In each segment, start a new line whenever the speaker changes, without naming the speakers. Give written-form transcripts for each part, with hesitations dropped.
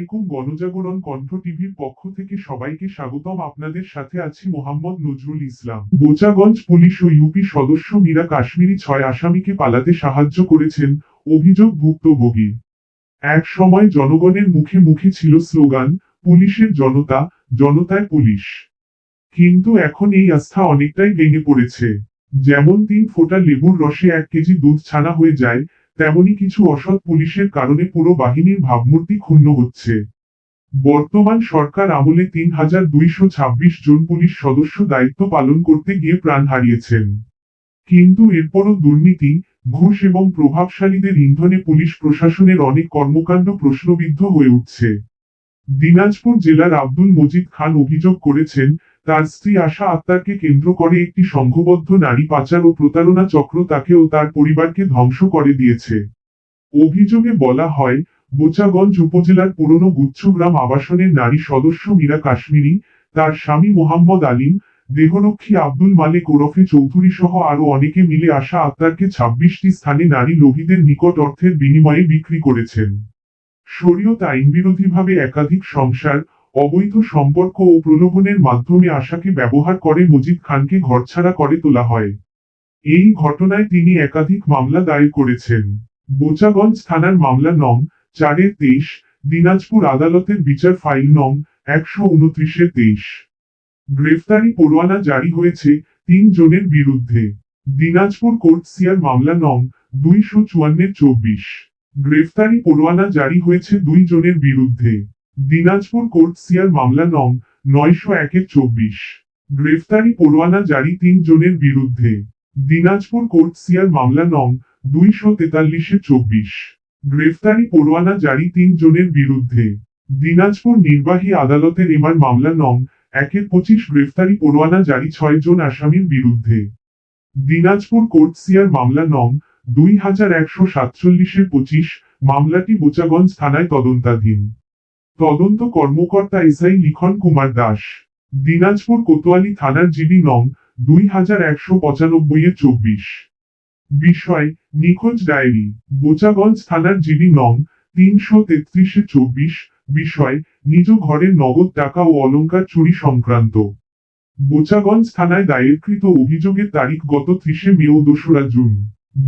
আলাইকুম। গণজাগরণ কণ্ঠ টিভির পক্ষ থেকে সবাইকে স্বাগতম। আপনাদের সাথে আছি মোহাম্মদ নজরুল ইসলাম। বোচাগঞ্জ পুলিশ ও ইউপি সদস্য মীরা কাশ্মীরি 6 আসামিকে পালাতে সাহায্য করেছেন, অভিযোগ ভুক্তভোগীর। এক সময় জনগণের মুখে মুখে ছিল স্লোগান, পুলিশের জনতা, জনতায় পুলিশ। কিন্তু এখন এই আস্থা অনেকটাই ভেঙে পড়েছে। যেমন 3 ফোঁটা লেবুর রসে 1 কেজি দুধ ছানা হয়ে যায়, তেমনি কিছু অসৎ পুলিশের কারণে পুরো বাহিনীর ভাবমূর্তি ক্ষুণ্ণ হচ্ছে। বর্তমান সরকার আমলে 3226 জন পুলিশ সদস্য দায়িত্ব পালন করতে গিয়ে প্রাণ হারিয়েছেন। কিন্তু এরপরও দুর্নীতি, ঘুষ এবং প্রভাবশালীদের ইন্ধনে পুলিশ প্রশাসনের অনেক কর্মকাণ্ড প্রশ্নবিদ্ধ হয়ে উঠছে। দিনাজপুর জেলার আব্দুল মজিদ খান অভিযোগ করেছেন, তার স্ত্রী আশা আক্তারকে কেন্দ্র করে একটি সংঘবদ্ধ নারী পাচার ও প্রতারণা চক্র তাকে ও তার পরিবারকে ধ্বংস করে দিয়েছে। অভিযোগে বলা হয়, বোচাগঞ্জ উপজেলার পুরনো গুচ্ছগ্রাম আবাসনের নারী সদস্য মীরা কাশ্মীরি, তার স্বামী মোহাম্মদ আলিম, দেহরক্ষী আব্দুল মালেক ওরফে চৌধুরী সহ আরো অনেকে মিলে আশা আক্তারকে 26টি স্থানে নারী লোভীদের নিকট অর্থের বিনিময়ে বিক্রি করেছেন। শরীয়ত আইনবিরোধীভাবে একাধিক সংসার, অবৈধ সম্পর্ক ও প্রলোভনের মাধ্যমে আশাকে ব্যবহার করে মজিদ খানকে ঘরছাড়া করে তোলা হয়। এই ঘটনায় তিনি একাধিক মামলা দায়ের করেছেন। বোচাগঞ্জ থানার মামলা নং 4/23, দিনাজপুর আদালতের বিচার ফাইল নং 129/23। গ্রেফতারি পরোয়ানা জারি হয়েছে 3 জনের বিরুদ্ধে। দিনাজপুর কোর্ট সিআর মামলা নং 254/24। গ্রেফতারি পরোয়ানা জারি হয়েছে 2 জনের বিরুদ্ধে। দিনাজপুর কোর্ট সিআর মামলা নং 901/24। গ্রেফতারি পরোয়ানা জারি 3 জনের বিরুদ্ধে। দিনাজপুর কোর্ট সিআর মামলা নং 243/24। গ্রেফতারি পরোয়ানা জারি 3 জনের বিরুদ্ধে। দিনাজপুর নির্বাহী আদালতের এমার মামলা নং 1/25। গ্রেফতারি পরোয়ানা জারি 6 জন আসামির বিরুদ্ধে। দিনাজপুর কোর্ট সিআর মামলা নং 2147/25। মামলাটি বোচাগঞ্জ থানায় তদন্তাধীন। তদন্ত কর্মকর্তা এসআই লিখন কুমার দাস। দিনাজপুর কোতোয়ালি থানার জিডি নং 2195/24। বিষয়, নিখোঁজ ডায়েরি। বোচাগঞ্জ থানার জিডি নং 333/24। বিষয়, নিজ ঘরের নগদ টাকা ও অলংকার চুরি সংক্রান্ত। বোচাগঞ্জ থানায় দায়েরকৃত অভিযোগের তারিখ গত 30 মে ও 2 জুন।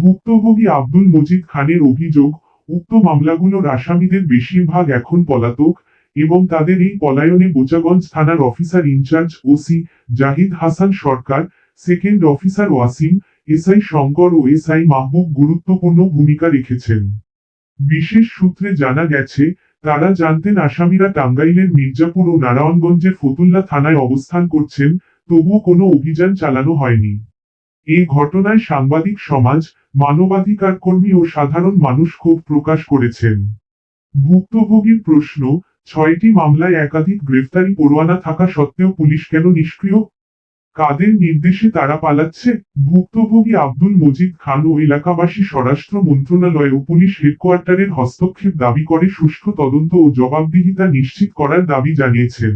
ভুক্তভোগী আব্দুল মজিদ খানের অভিযোগ, উক্ত মামলাগুলোর আসামিদের বেশিরভাগ এখন পলাতক এবং তাদের এই পলায়নে বোচাগঞ্জ থানার officer in charge OC Zahid Hasan Sarkar, second officer Wasim, SI Shankar ও এসআই মাহবুব গুরুত্বপূর্ণ ভূমিকা রেখেছেন। বিশেষ সূত্রে জানা গেছে, তারা জানতেন আসামিরা টাঙ্গাইলের মির্জাপুর ও নারায়ণগঞ্জের ফতুল্লা থানায় অবস্থান করছেন, তবুও কোনো অভিযান চালানো হয়নি। এ ঘটনায় সাংবাদিক সমাজ, মানবাধিকার কর্মী ও সাধারণ মানুষ ক্ষোভ প্রকাশ করেছেন। ভুক্তভোগীর প্রশ্ন, 6টি মামলায় একাধিক গ্রেফতারি পরোয়ানা থাকা সত্ত্বেও পুলিশ কেন নিষ্ক্রিয়? কাদের নির্দেশে তারা পালাচ্ছে? ভুক্তভোগী আব্দুল মজিদ খান ও এলাকাবাসী স্বরাষ্ট্র মন্ত্রণালয় ও পুলিশ হেডকোয়ার্টারের হস্তক্ষেপ দাবি করে সুষ্ঠু তদন্ত ও জবাবদিহিতা নিশ্চিত করার দাবি জানিয়েছেন।